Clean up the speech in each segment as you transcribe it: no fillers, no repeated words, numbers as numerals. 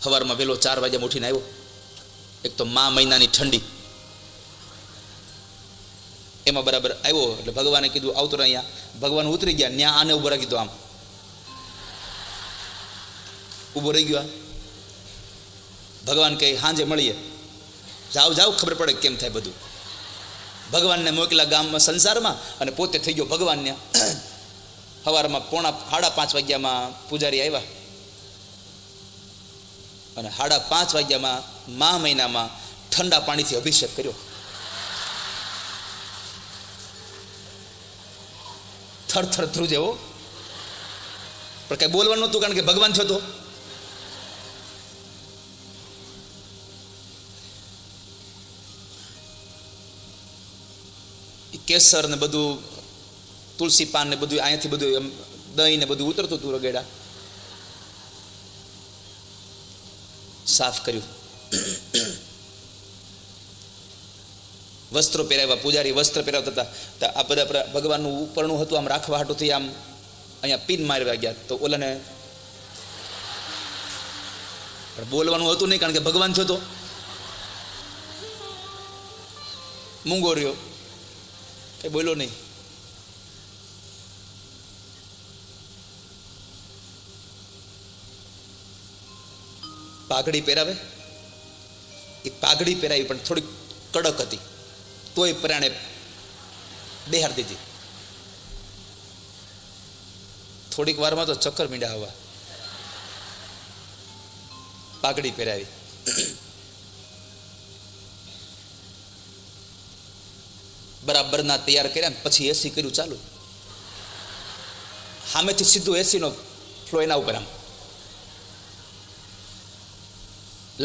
સવારમાં વહેલો 4 વાગ્યામાં ઉઠીને આવ્યો. એક તો મા મહિનાની ઠંડી, એમાં બરાબર આવ્યો એટલે ભગવાને કીધું આવતો અહીંયા. ભગવાન ઉતરી ગયા, ત્યાં આને ઊભો રાખી દીધો, આમ ઊભો રહી ગયો. ભગવાન કહે સાંજે મળીએ, જાઓ જાઓ, ખબર પડે કેમ થાય બધું. ભગવાનને મોકલા ગામમાં સંસારમાં અને પોતે થઈ ગયો ભગવાનને. સવારમાં 4:30 વાગ્યામાં પૂજારી આવ્યા અને 5:30 વાગ્યામાં મા મહિનામાં ઠંડા પાણીથી અભિષેક કર્યો. થર ધ્રુજે હો, પણ કઈ બોલવાનું નહોતું, કારણ કે ભગવાન છો. તો કેસર ને બધું, તુલસી પાન ને બધું, અહીંયાથી બધું એમ દહીં ને બધું ઉતરતું હતું. રગેડા સાફ કર્યું, વસ્ત્રો પહેરાવ્યા. પૂજારી વસ્ત્ર પહેરાવતા હતા. આ બધા ભગવાનનું ઉપરનું હતું, આમ રાખવા હાટુથી આમ અહીંયા પિન મારવા ગયા. તો ઓલાને બોલવાનું હતું નહીં, કારણ કે ભગવાન છો. તો મૂંગો રહ્યો, કઈ બોલ્યો નહીં. પાઘડી પહેરાવે, એ પાઘડી પહેરાવી પણ થોડીક કડક હતી, તોય પ્રાણે બેહાર દીધી. થોડીક વારમાં તો ચક્કર મીંડા આવવા. પાઘડી પહેરાવી, બરાબરના તૈયાર કર્યા, પછી એસી કર્યું ચાલુ. સામેથી સીધું એસી નો ફ્લો એના ઉપર, આમ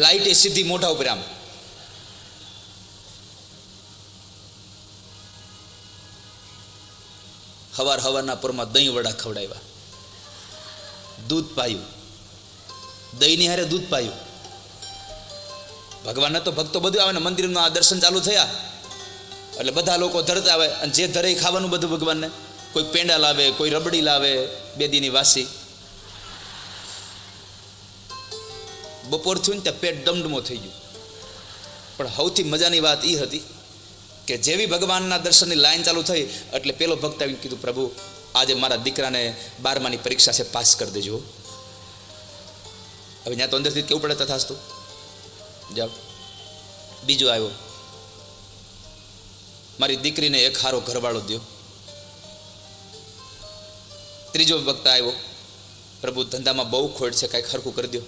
લાઈટ એ સીધી મોઢા ઉપર. આમ હવારના પરમાં દહીં વડા ખવડાવ્યા, દૂધ પાયું, દહીંની હારે દૂધ પાયું. ભગવાનને તો ભક્તો બધું આવે ને, મંદિરનું આ દર્શન ચાલુ થયા એટલે બધા લોકો ધરતા આવે, અને જે ધરે ખાવાનું બધું ભગવાનને. કોઈ પેંડા લાવે, કોઈ રબડી લાવે, 2 દીની વાસી. બપોર થયું ને ત્યાં પેટ દમડમો થઈ ગયું. પણ સૌથી મજાની વાત એ હતી કે જેવી ભગવાનના દર્શનની લાઈન ચાલુ થઈ એટલે પેલો ભક્ત આવીને કીધું, પ્રભુ આજે મારા દીકરાને 12માની પરીક્ષા છે, પાસ કરી દેજો. હવે ત્યાં તો અંદરથી કેવું પડે, તથાસ્તુ જાઓ. બીજો આવ્યો, મારી દીકરીને એક હારો ઘરવાળો દો. ત્રીજો ભક્ત આવ્યો, પ્રભુ ધંધામાં બહુ ખોટ છે, કાંઈક હરખું કરી દો.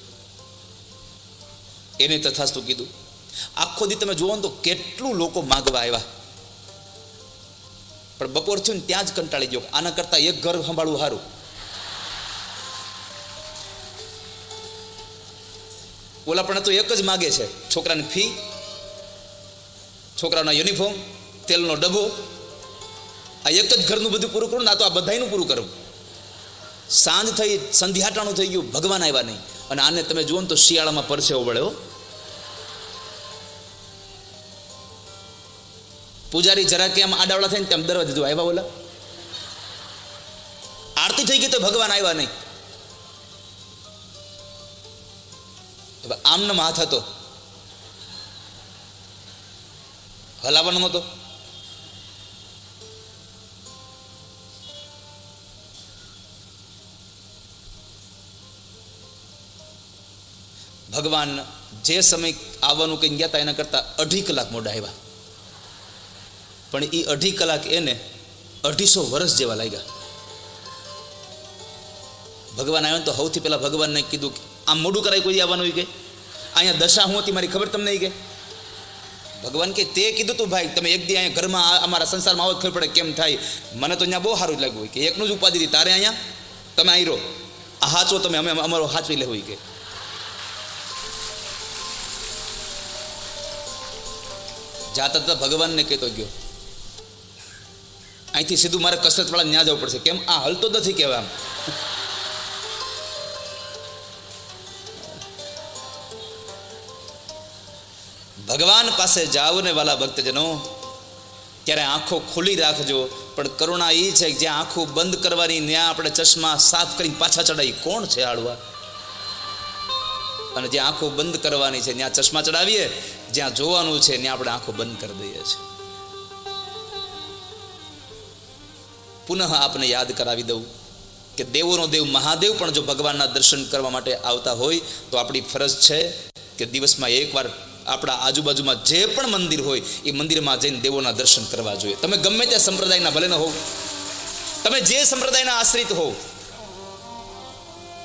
એને તથાસ્તુ કીધું. આખો દી તમે જુઓ ને તો કેટલું લોકો માગવા આવ્યા, પણ બપોર થયું ને ત્યાં જ કંટાળી ગયો. આના કરતા એક ઘર સંભાળવું સારું. ઓલા પણ તો એક જ માગે છે, છોકરાની ફી, છોકરાના યુનિફોર્મ, તેલનો ડબ્બો. આ એક જ ઘરનું બધું પૂરું કરું ને, આ તો આ બધાનું પૂરું કરવું. સાંજ થઈ, સંધ્યાટાણું થઈ ગયું, ભગવાન આવ્યા નહીં. અને આને તમે જુઓ ને તો શિયાળામાં પરસેવો વળ્યો. પૂજારી જરા કે આમ આડાવડા થઈને તેમ દરવા દીધું, આવ્યા ઓલા. આરતી થઈ ગઈ તો ભગવાન આવ્યા નહીં. આમનો હાથ હતો, હલાવાનો નહોતો. ભગવાન જે સમય આવવાનું કઈ ગયા હતા એના કરતા 2.5 કલાક મોડા આવ્યા. પણ એ 2.5 કલાક એને 250 વર્ષ જેવા લાગ્યા. ભગવાન આવ્યો તો સૌથી પહેલા ભગવાનને કીધું, આમ મોડું કરાય કોઈ આવવાનું? કે અહીંયા દશા હું હતી મારી ખબર તમને? કે ભગવાન કે તે કીધું તું ભાઈ, તમે એક દી અહીંયા ઘરમાં અમારા સંસારમાં આવો ખબર પડે કેમ થાય. મને તો અહીંયા બહુ સારું જ લાગ્યું કે એકનું જ ઉપાધિ હતી, તારે અહીંયા તમે અહીં રહો, આ હાચો તમે, અમે અમારો હાચવી લેવું. કે જાતા હતા ભગવાનને કહેતો ગયો, અહીંથી સીધું મારે કસરતવાળા ત્યાં જવું પડશે. કેમ? આ હલતો નથી કહેવા. આમ ભગવાન પાસે જાઓ ને વાલા ભક્તજનો, ત્યારે આંખો ખુલ્લી રાખજો. પણ કરુણા એ છે કે જ્યાં આંખો બંધ કરવાની ત્યાં આપણે ચશ્મા સાફ કરીને પાછા ચડાવી. કોણ છે આળવા? અને જ્યાં આંખો બંધ કરવાની છે ત્યાં ચશ્મા ચડાવીએ, જ્યાં જોવાનું છે ત્યાં આપણે આંખો બંધ કરી દઈએ છીએ. પુનઃ આપને યાદ કરાવી દઉં કે દેવોનો દેવ મહાદેવ પણ જો ભગવાનના દર્શન કરવા માટે આવતા હોય તો આપણી ફરજ છે કે દિવસમાં એકવાર આપણા આજુબાજુમાં જે પણ મંદિર હોય એ મંદિરમાં જઈને દેવોના દર્શન કરવા જોઈએ. તમે ગમે તે સંપ્રદાયના ભલે ન હોવ, તમે જે સંપ્રદાયના આશ્રિત હોવ,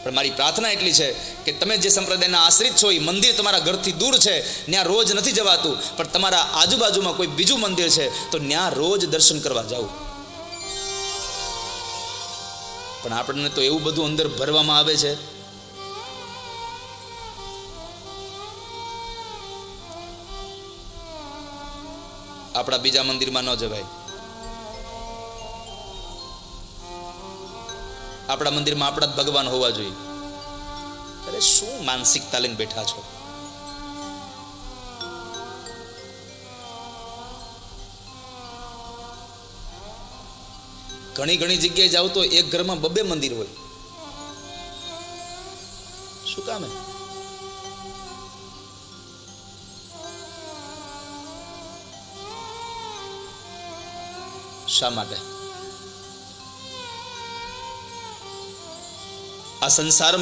પણ મારી પ્રાર્થના એટલી છે કે તમે જે સંપ્રદાયના આશ્રિત છો એ મંદિર તમારા ઘરથી દૂર છે, ત્યાં રોજ નથી જવાતું, પણ તમારા આજુબાજુમાં કોઈ બીજું મંદિર છે તો ત્યાં રોજ દર્શન કરવા જાઓ. પણ આપણને તો એવું બધું અંદર ભરવામાં આવે છે. આપણા બીજા મંદિરમાં ન જવાય, આપણા મંદિરમાં આપણા જ ભગવાન હોવા જોઈએ. અરે શું માનસિકતા લઈને બેઠા છો? ઘણી ઘણી જગ્યાએ જાવ તો એક ઘરમાં બબે મંદિર હોય. શું કામ? શા માટે? આ સંસારમાં